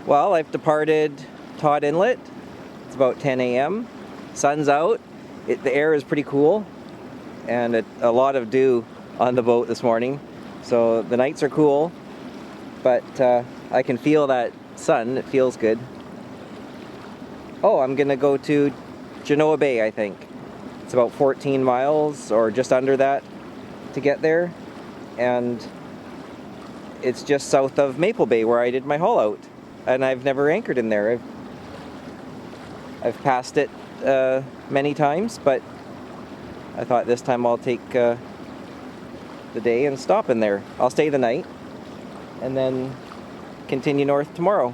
Well, I've departed Todd Inlet. It's about 10 a.m. Sun's out. The air is pretty cool, and a lot of dew on the boat this morning. So the nights are cool, but I can feel that sun. It feels good. Oh, I'm gonna go to Genoa Bay, I think. It's about 14 miles or just under that to get there, and it's just south of Maple Bay where I did my haul out, and I've never anchored in there. I've passed it many times, but I thought this time I'll take the day and stop in there. I'll stay the night and then continue north tomorrow.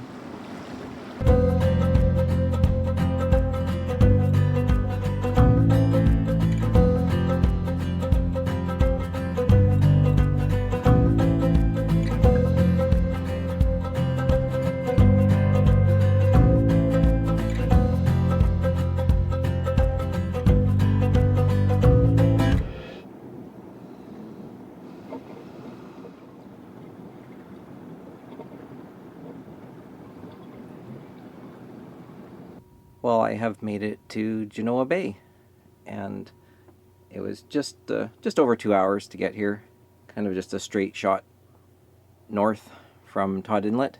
Well, I have made it to Genoa Bay, and it was just over 2 hours to get here. Kind of just a straight shot north from Todd Inlet,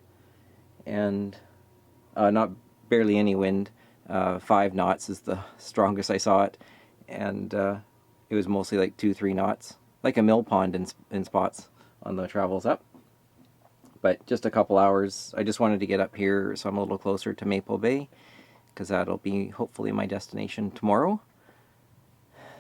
and not barely any wind. 5 knots is the strongest I saw it, and it was mostly like 2-3 knots, like a mill pond in spots on the travels up. But just a couple hours. I just wanted to get up here so I'm a little closer to Maple Bay, because that'll be hopefully my destination tomorrow.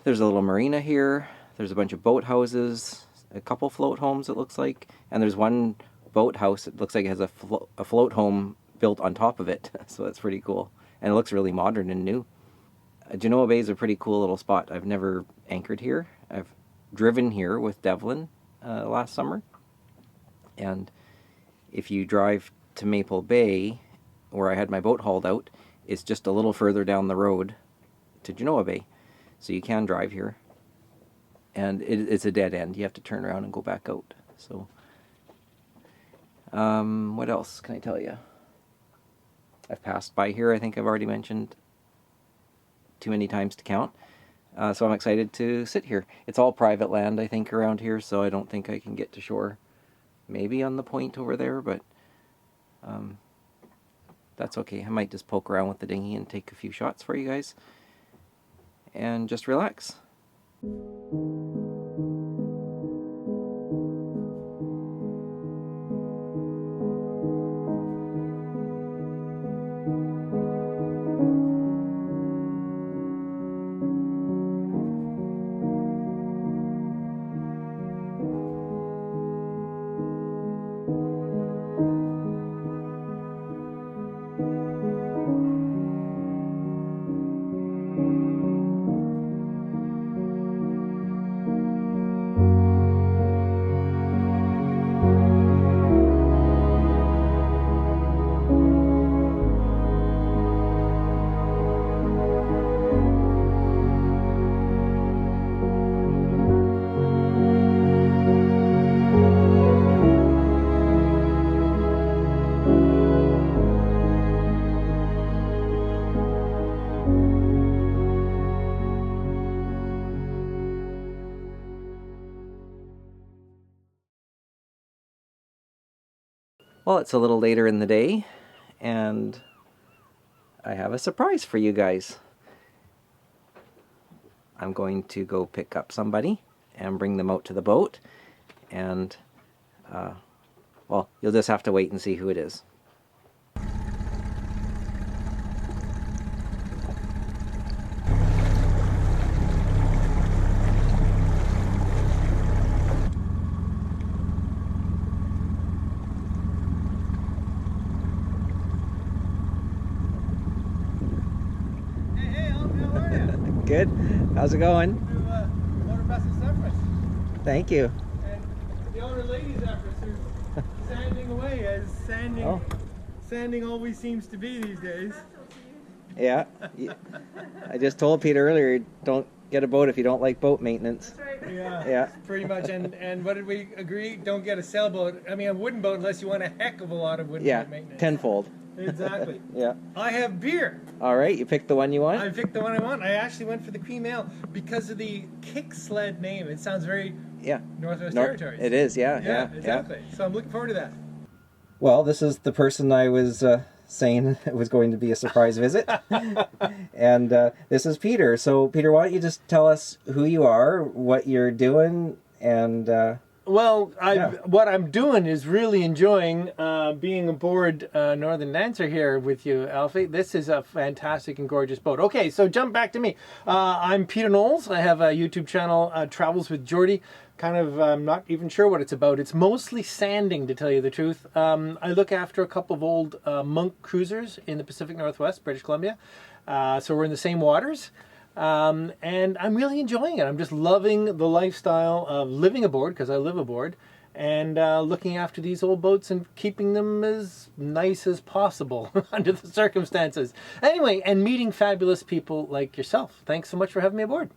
There's a little marina here. There's a bunch of boat houses, a couple float homes it looks like, and there's one boat house that looks like it has a float home built on top of it. So that's pretty cool, and it looks really modern and new. Genoa Bay is a pretty cool little spot. I've never anchored here. I've driven here with Devlin last summer, and if you drive to Maple Bay, where I had my boat hauled out, it's just a little further down the road to Genoa Bay. So you can drive here. And it's a dead end. You have to turn around and go back out. So, what else can I tell you? I've passed by here, I think I've already mentioned too many times to count. So I'm excited to sit here. It's all private land, I think, around here, so I don't think I can get to shore. Maybe on the point over there, but that's okay. I might just poke around with the dinghy and take a few shots for you guys and just relax. Well, it's a little later in the day, and I have a surprise for you guys. I'm going to go pick up somebody and bring them out to the boat, and, well, you'll just have to wait and see who it is. Good. How's it going? Motor Vessel Cyprus. Thank you. And the owner ladies after us who's sanding away, as sanding always seems to be these days. Yeah. I just told Peter earlier, don't get a boat if you don't like boat maintenance. That's right. Yeah. Pretty much. And what did we agree? Don't get a sailboat. I mean, a wooden boat unless you want a heck of a lot of wooden boat maintenance. Tenfold. Exactly. Yeah. I have beer. All right, you picked the one you want? I picked the one I want. I actually went for the cream ale because of the kick sled name. It sounds very Northwest Territories. It is, yeah. Exactly. So I'm looking forward to that. Well, this is the person I was saying it was going to be a surprise visit. And this is Peter. So, Peter, why don't you just tell us who you are, what you're doing, and... Well, what I'm doing is really enjoying being aboard Northern Dancer here with you, Alfy. This is a fantastic and gorgeous boat. Okay, so jump back to me. I'm Peter Knowles. I have a YouTube channel, Travels with Geordie. Kind of, I'm not even sure what it's about. It's mostly sanding, to tell you the truth. I look after a couple of old monk cruisers in the Pacific Northwest, British Columbia. So we're in the same waters. And I'm really enjoying it. I'm just loving the lifestyle of living aboard, because I live aboard, and looking after these old boats and keeping them as nice as possible under the circumstances. Anyway, and meeting fabulous people like yourself. Thanks so much for having me aboard.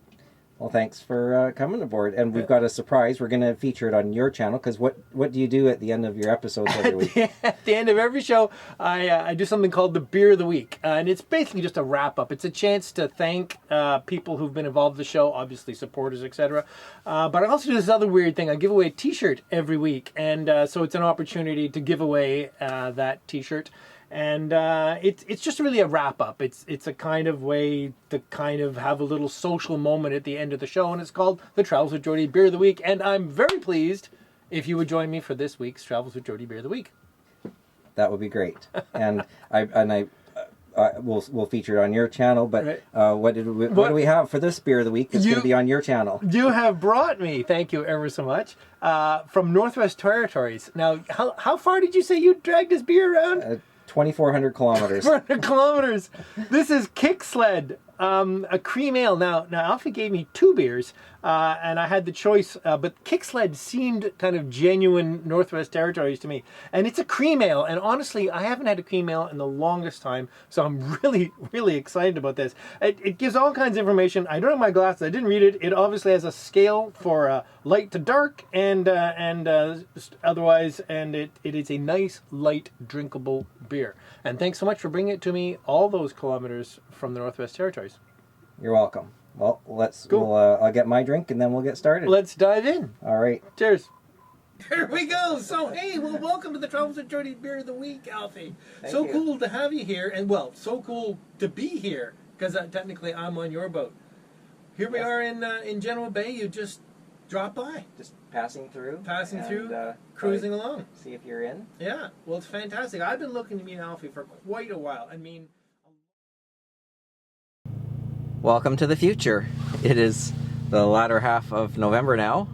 Well, thanks for coming aboard. And we've got a surprise. We're going to feature it on your channel, because what do you do at the end of your episodes every week? At the end of every show, I do something called the Beer of the Week. And it's basically just a wrap-up. It's a chance to thank people who've been involved in the show, obviously supporters, etc. But I also do this other weird thing. I give away a T-shirt every week. And so it's an opportunity to give away that T-shirt. And it's just really a wrap-up. It's a kind of way to kind of have a little social moment at the end of the show, and it's called the Travels with Geordie Beer of the Week. And I'm very pleased if you would join me for this week's Travels with Geordie Beer of the Week. That would be great. And we'll feature it on your channel. But right. What do we have for this Beer of the Week that's going to be on your channel? You have brought me, thank you ever so much, from Northwest Territories. Now, how far did you say you dragged this beer around? 2,400 kilometers. 2,400 kilometers. This is Kick Sled, a cream ale. Now Alfy gave me 2 beers, and I had the choice, but Kick Sled seemed kind of genuine Northwest Territories to me. And it's a cream ale, and honestly, I haven't had a cream ale in the longest time, so I'm really, really excited about this. It gives all kinds of information. I don't have my glasses. I didn't read it. It obviously has a scale for light to dark and otherwise, and it is a nice, light, drinkable beer. And thanks so much for bringing it to me all those kilometers from the Northwest Territories. You're welcome. Well, let's. Cool. I'll get my drink and then we'll get started. Let's dive in. All right. Cheers. Here we go. So, hey, well, welcome to the Travels with Geordie Beer of the Week, Alfy. So cool to have you here, and well, so cool to be here, because technically I'm on your boat. Here we are in Genoa Bay. You just dropped by. Just passing through, cruising along. See if you're in. Yeah, well, it's fantastic. I've been looking to meet Alfy for quite a while. I mean, welcome to the future. It is the latter half of November now,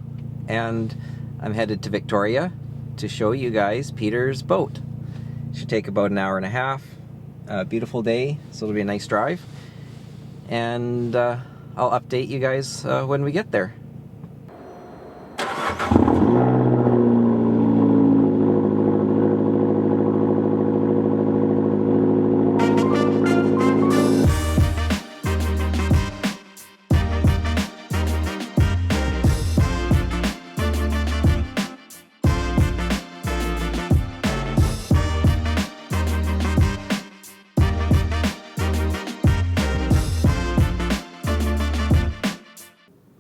and I'm headed to Victoria to show you guys Peter's boat. It should take about an hour and a half. Beautiful day, so it'll be a nice drive. And I'll update you guys when we get there.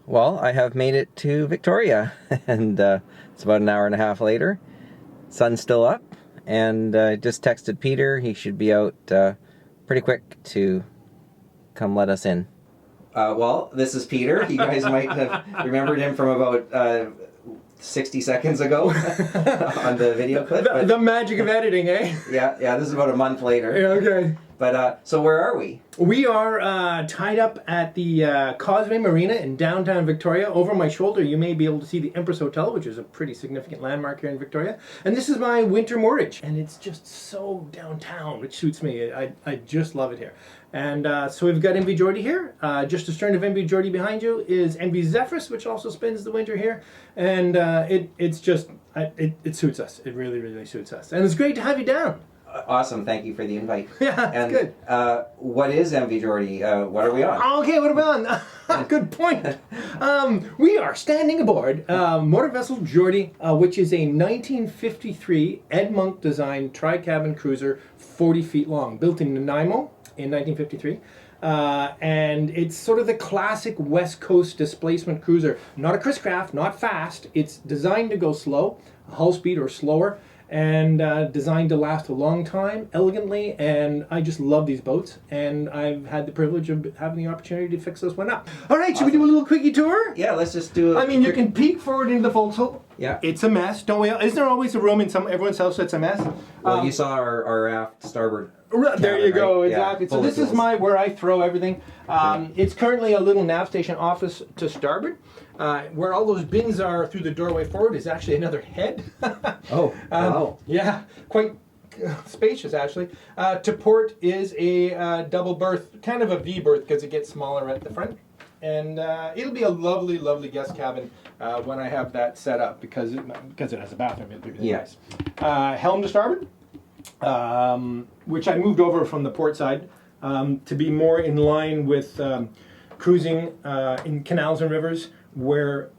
Well, I have made it to Victoria, and it's about an hour and a half later. Sun's still up, and I just texted Peter. He should be out pretty quick to come let us in. Well, this is Peter. You guys might have remembered him from about 60 seconds ago on the video clip. The magic of editing, eh? Yeah, this is about a month later. Yeah, okay. But, so where are we? We are tied up at the Causeway Marina in downtown Victoria. Over my shoulder, you may be able to see the Empress Hotel, which is a pretty significant landmark here in Victoria. And this is my winter moorage. And it's just so downtown, which suits me. I just love it here. And so we've got MV Geordie here. Just astern of MV Geordie behind you is MV Zephyrus, which also spends the winter here. And it suits us. It really, really suits us. And it's great to have you down. Awesome. Thank you for the invite. Yeah, that's and, good. What is MV Jordy? What are we on? Okay, what are we on? Good point. We are standing aboard motor vessel Geordie, which is a 1953 Ed Monk designed tri-cabin cruiser, 40 feet long, built in Nanaimo in 1953. And it's sort of the classic West Coast displacement cruiser. Not a Chris Craft, not fast. It's designed to go slow, hull speed or slower, and designed to last a long time, elegantly. And I just love these boats, and I've had the privilege of having the opportunity to fix this one up. All right, should we do a little quickie tour? Yeah, let's just do I mean, you can peek forward into the forecastle. Yeah. It's a mess, don't we? Isn't there always a room in everyone's house that's a mess? Well, you saw our aft starboard. There you go, right? exactly. Yeah, so this is where I throw everything. It's currently a little nav station office to starboard. Where all those bins are through the doorway forward is actually another head. Oh, wow. Yeah, quite spacious actually. To port is a double berth, kind of a V berth because it gets smaller at the front. And it'll be a lovely, lovely guest cabin when I have that set up because it has a bathroom. It'll be really nice. Helm to starboard, which I moved over from the port side to be more in line with cruising in canals and rivers, where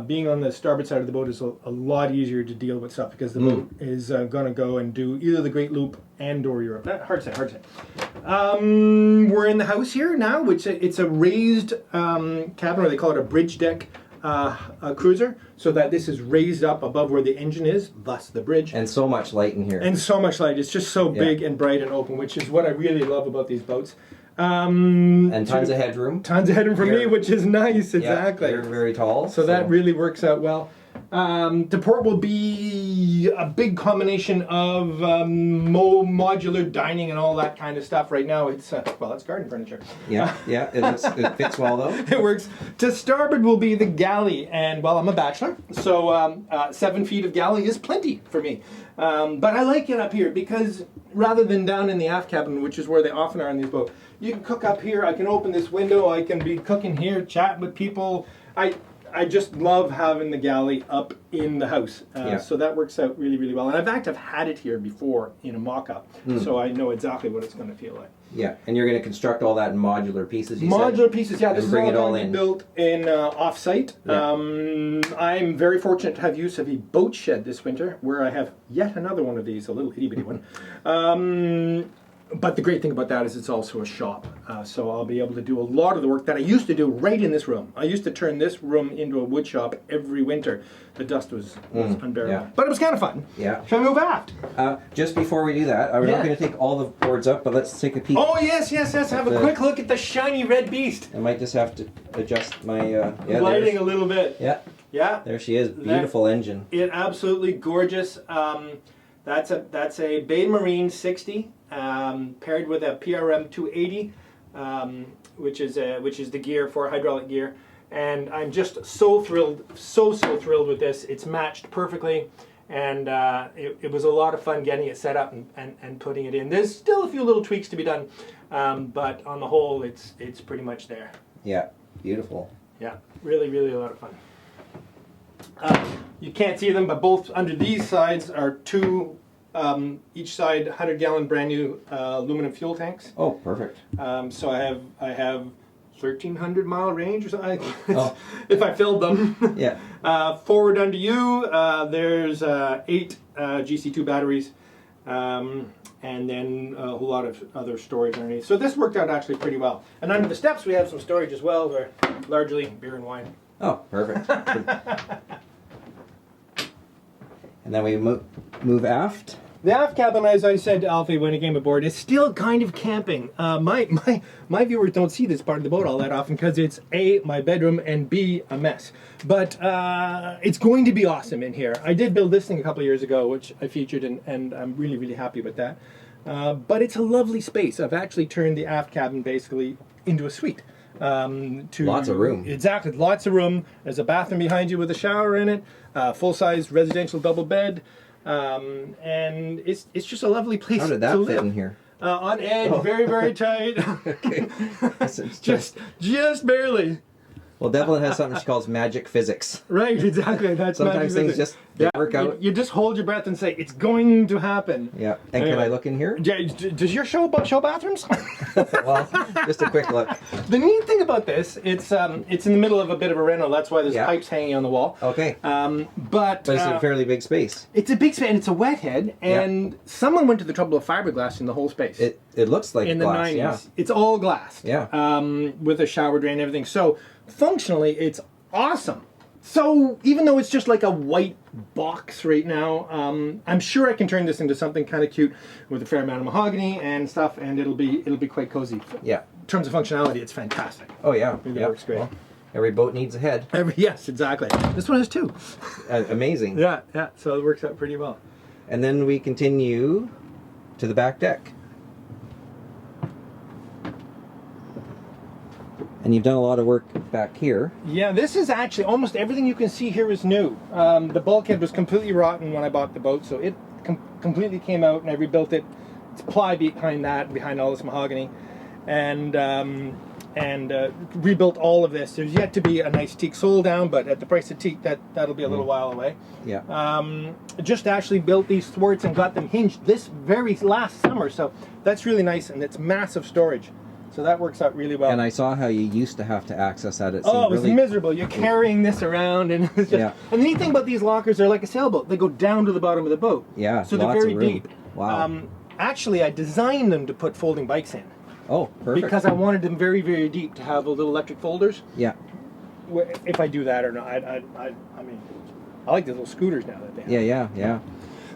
being on the starboard side of the boat is a lot easier to deal with stuff because the boat is going to go and do either the Great Loop and or Europe. Hard to say. We're in the house here now, which it's a raised cabin, or they call it a bridge deck cruiser, so that this is raised up above where the engine is, thus the bridge. And so much light in here. And so much light. It's just so big and bright and open, which is what I really love about these boats. And tons of headroom. Tons of headroom for me, which is nice, exactly. Yeah, you're very tall. So that really works out well. The port will be a big combination of modular dining and all that kind of stuff. Right now it's, it's garden furniture. Yeah, it fits well though. It works. To starboard will be the galley, and I'm a bachelor, so 7 feet of galley is plenty for me. But I like it up here because rather than down in the aft cabin, which is where they often are in these boats, you can cook up here. I can open this window. I can be cooking here, chatting with people. I just love having the galley up in the house. So that works out really, really well. And in fact, I've had it here before in a mock-up, so I know exactly what it's going to feel like. Yeah, and you're going to construct all that in modular pieces, you Modular said? pieces, yeah. This is all going to be built in off-site. Yeah. I'm very fortunate to have use of a boat shed this winter, where I have yet another one of these, a little itty-bitty one. But the great thing about that is it's also a shop. So I'll be able to do a lot of the work that I used to do right in this room. I used to turn this room into a wood shop every winter. The dust was unbearable. Yeah. But it was kind of fun. Yeah. Shall I move aft? Just before we do that, we're not going to take all the boards up, but let's take a peek. Oh, yes. Have a quick look at the shiny red beast. I might just have to adjust my lighting a little bit. Yeah. Yeah. There she is. Beautiful engine. It absolutely gorgeous. That's a Bay Marine 60 paired with a PRM 280, which is the gear for hydraulic gear. And I'm just so thrilled with this. It's matched perfectly, and it was a lot of fun getting it set up and putting it in. There's still a few little tweaks to be done, but on the whole, it's pretty much there. Yeah, beautiful. Yeah, really, really a lot of fun. You can't see them, but both under these sides are two, each side 100-gallon brand new aluminum fuel tanks. Oh, perfect. So I have 1,300 mile range or something. If I filled them. Yeah. Forward under you, there's 8 GC2 batteries, and then a whole lot of other storage underneath. So this worked out actually pretty well. And under the steps, we have some storage as well, where largely beer and wine. Oh, perfect. And then we move aft. The aft cabin, as I said to Alfy when he came aboard, is still kind of camping. My viewers don't see this part of the boat all that often because it's A, my bedroom, and B, a mess. But it's going to be awesome in here. I did build this thing a couple of years ago, which I featured, and I'm really, really happy with that. But it's a lovely space. I've actually turned the aft cabin basically into a suite. Lots of room. Exactly, lots of room. There's a bathroom behind you with a shower in it, full-size residential double bed, and it's just a lovely place to live. How did that fit in here? On edge, very, very tight. Okay. just barely. Well, Devlin has something she calls magic physics. Right, exactly. That's Sometimes things just work out. You just hold your breath and say, it's going to happen. Yeah. And can I look in here? Does your show bathrooms? Well, just a quick look. The neat thing about this, it's in the middle of a bit of a reno. That's why there's pipes hanging on the wall. Okay. But it's a fairly big space. It's a big space, and it's a wet head, and someone went to the trouble of fiberglassing the whole space. It looks like in glass, the 90s. yeah. It's all glass. Yeah. With a shower drain and everything. So functionally, it's awesome. So even though it's just like a white box right now, I'm sure I can turn this into something kind of cute with a fair amount of mahogany and stuff, and it'll be quite cozy. Yeah. In terms of functionality, it's fantastic. Oh yeah. It works great. Well, every boat needs a head. Yes, exactly. This one has two. Amazing. Yeah. So it works out pretty well. And then we continue to the back deck. And you've done a lot of work back here. Yeah, this is actually, almost everything you can see here is new. The bulkhead was completely rotten when I bought the boat, so it completely came out and I rebuilt it. It's ply behind that, behind all this mahogany. And rebuilt all of this. There's yet to be a nice teak sole down, but at the price of teak, that'll be a little while away. Yeah. Just actually built these thwarts and got them hinged this very last summer, so that's really nice, and it's massive storage. So that works out really well. And I saw how you used to have to access that. It was miserable. You're carrying this around, and it's just. And the neat thing about these lockers, they're like a sailboat. They go down to the bottom of the boat. Yeah. So they're very deep. Wow. Actually, I designed them to put folding bikes in. Oh, perfect. Because I wanted them very, very deep to have the little electric folders. Yeah. If I do that or not, I mean, I like these little scooters now that they have. Yeah.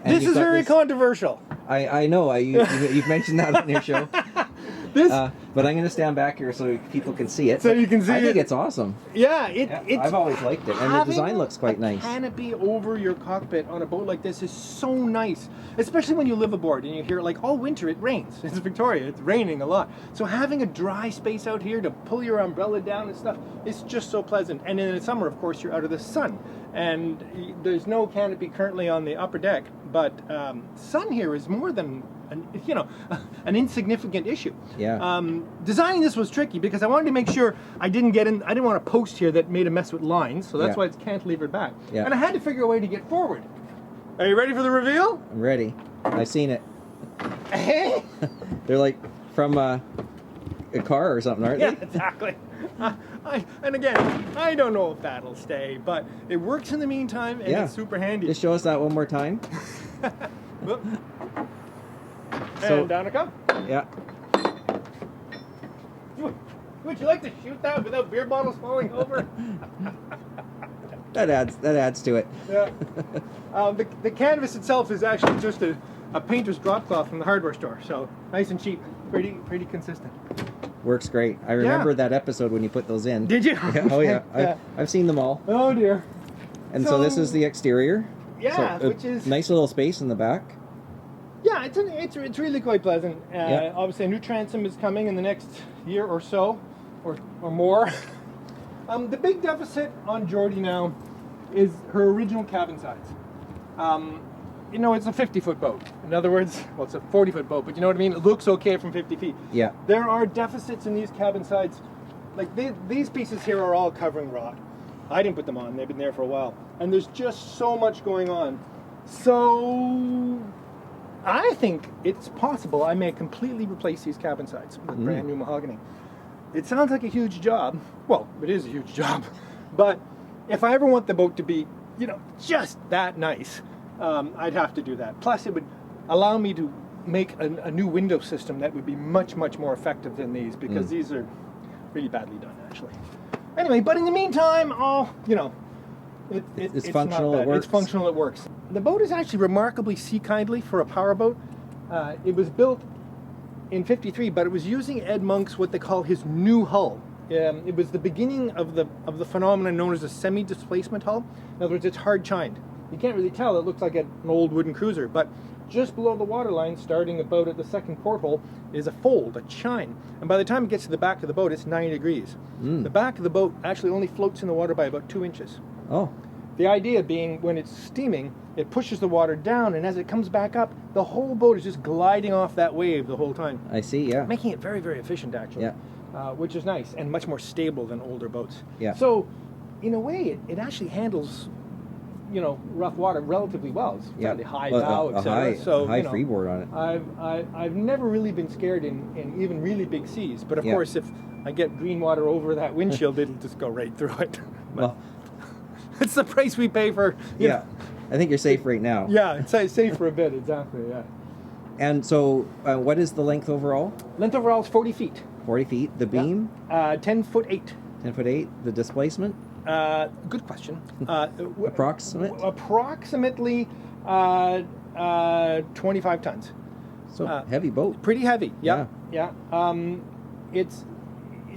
And this is very controversial. I know. You've mentioned that on your show. But I'm going to stand back here so people can see it. So you can see it. I think it's awesome. Yeah, I've always liked it, and the design looks quite nice. Canopy over your cockpit on a boat like this is so nice, especially when you live aboard and you hear like all winter it rains. It's Victoria, it's raining a lot. So having a dry space out here to pull your umbrella down and stuff, it's just so pleasant. And in the summer, of course, you're out of the sun. And there's no canopy currently on the upper deck, but sun here is more than an insignificant issue. Yeah. Designing this was tricky because I wanted to make sure I didn't want a post here that made a mess with lines, so that's why it's cantilevered back. Yeah. And I had to figure a way to get forward. Are you ready for the reveal? I'm ready. I've seen it. Hey. They're like from a car or something, aren't they? Yeah, exactly. And again, I don't know if that'll stay, but it works in the meantime, and it's super handy. Just show us that one more time. And down it comes. Yeah. Would you like to shoot that without beer bottles falling over? That adds to it. Yeah. The canvas itself is actually just a painter's drop cloth from the hardware store, so nice and cheap, pretty consistent. Works great. I remember that episode when you put those in. Did you? Yeah, oh yeah. I've seen them all. Oh dear. And so this is the exterior. Yeah, so which is nice little space in the back. Yeah, it's really quite pleasant. Obviously, a new transom is coming in the next year or so, or more. The big deficit on Geordie now is her original cabin size. It's a 50-foot boat. In other words, well, it's a 40-foot boat, but you know what I mean? It looks okay from 50 feet. Yeah. There are deficits in these cabin sides. Like these pieces here are all covering rot. I didn't put them on. They've been there for a while. And there's just so much going on. So I think it's possible I may completely replace these cabin sides with brand new mahogany. It sounds like a huge job. Well, it is a huge job. But if I ever want the boat to be, just that nice, I'd have to do that. Plus, it would allow me to make a new window system that would be much, much more effective than these, because these are really badly done, actually. Anyway, but in the meantime, it's functional, not bad. it works. It's functional, it works. The boat is actually remarkably sea kindly for a powerboat. It was built in '53, but it was using Ed Monk's what they call his new hull. It was the beginning of the phenomenon known as a semi-displacement hull. In other words, it's hard chined. You can't really tell. It looks like an old wooden cruiser, but just below the waterline, starting about at the second porthole, is a fold, a chine. And by the time it gets to the back of the boat, it's 90 degrees. The back of the boat actually only floats in the water by about 2 inches. Oh. The idea being, when it's steaming, it pushes the water down, and as it comes back up, the whole boat is just gliding off that wave the whole time. I see, yeah. Making it very, very efficient, actually. Yeah. which is nice and much more stable than older boats. Yeah. So, in a way, it actually handles, rough water relatively well. It's fairly high bow, etc. So, high freeboard on it. I've never really been scared in even really big seas. But of course, if I get green water over that windshield, it'll just go right through it. Well, it's the price we pay for. You know. I think you're safe right now. Yeah, it's safe for a bit, exactly, yeah. And so, what is the length overall? Length overall is 40 feet. 40 feet. The beam? 10 foot 8. 10 foot 8. The displacement? Good question. Approximate? Approximately 25 tons. So, heavy boat. Pretty heavy, yeah.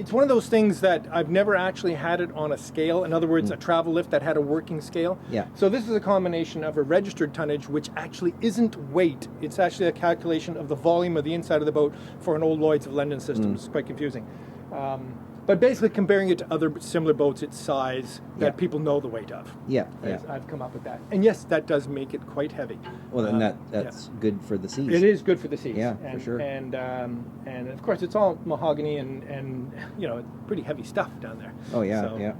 It's one of those things that I've never actually had it on a scale. In other words, a travel lift that had a working scale. Yeah. So this is a combination of a registered tonnage, which actually isn't weight. It's actually a calculation of the volume of the inside of the boat for an old Lloyd's of London system. It's quite confusing. But basically comparing it to other similar boats its size that people know the weight of. Yeah. I've come up with that. And yes, that does make it quite heavy. Well, then that's good for the seas. It is good for the seas. Yeah, for sure. And of course, it's all mahogany and pretty heavy stuff down there. Oh yeah, So, yeah.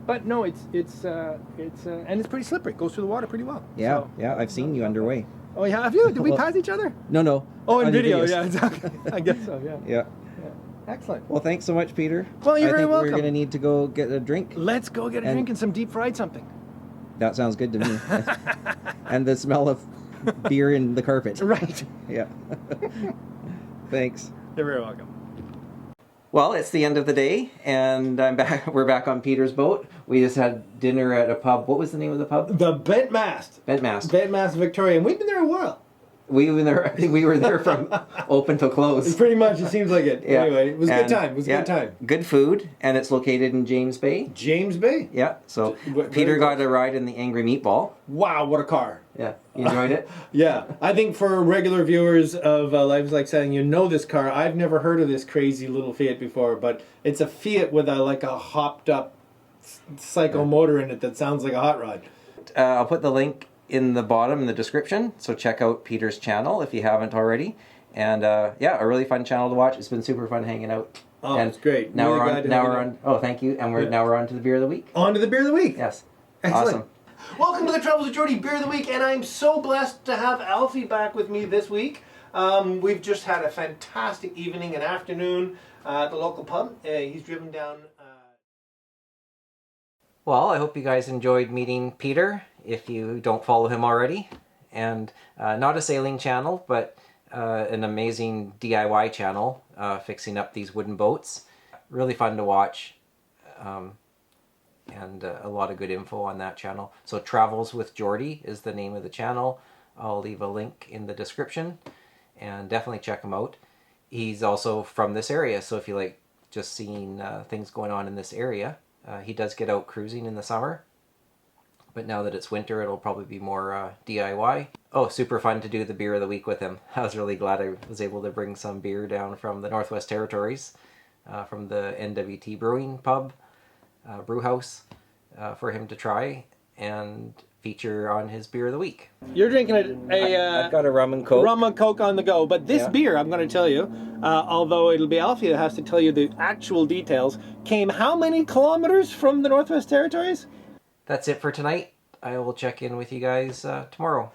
But no, it's and it's pretty slippery. It goes through the water pretty well. Yeah, So, yeah. I've seen you underway. Oh yeah, have you? Did we pass each other? No. Oh, in On your video, videos. yeah, exactly. I guess so. Yeah. Yeah. Excellent. Well, thanks so much, Peter. Well, you're I very think welcome. we're going to need to go get a drink. Let's go get a drink and some deep fried something. That sounds good to me. And the smell of beer in the carpet. Right. Yeah. Thanks. You're very welcome. Well, it's the end of the day, and I'm back. We're back on Peter's boat. We just had dinner at a pub. What was the name of the pub? The Bent Mast. Bent Mast. Bent Mast Victoria. And we've been there a while. We were there. I think we were there from open till close. Pretty much, it seems like it. Yeah. Anyway, it was a good time. It was a good time. Good food, and it's located in James Bay. James Bay? Yeah. So Very Peter close. got a ride in the Angry Meatball. Wow, what a car. Yeah. You enjoyed it? Yeah. I think for regular viewers of Lives Like Sailing, you know this car. I've never heard of this crazy little Fiat before, but it's a Fiat with a hopped up psycho motor in it that sounds like a hot rod. I'll put the link in the bottom in the description, so check out Peter's channel if you haven't already. And a really fun channel to watch. It's been super fun hanging out. Oh, and it's great. Now Really we're on. Oh, thank you. And now we're on to the beer of the week. On to the beer of the week. Yes. Excellent. Awesome. Welcome to the Travels with Jordy Beer of the Week, and I'm so blessed to have Alfy back with me this week. We've just had a fantastic evening and afternoon at the local pub. He's driven down. Well, I hope you guys enjoyed meeting Peter, if you don't follow him already. And not a sailing channel, but an amazing DIY channel, fixing up these wooden boats. Really fun to watch, and a lot of good info on that channel. So Travels with Jordy is the name of the channel. I'll leave a link in the description, and definitely check him out. He's also from this area, so if you like just seeing things going on in this area, he does get out cruising in the summer. But now that it's winter, it'll probably be more DIY. Oh, super fun to do the beer of the week with him. I was really glad I was able to bring some beer down from the Northwest Territories, from the NWT Brewing Pub, brew house, for him to try and feature on his beer of the week. You're drinking I've got a rum and coke. rum and coke on the go, but this beer, I'm going to tell you, although it'll be Alfie that has to tell you the actual details, came how many kilometers from the Northwest Territories? That's it for tonight. I will check in with you guys tomorrow.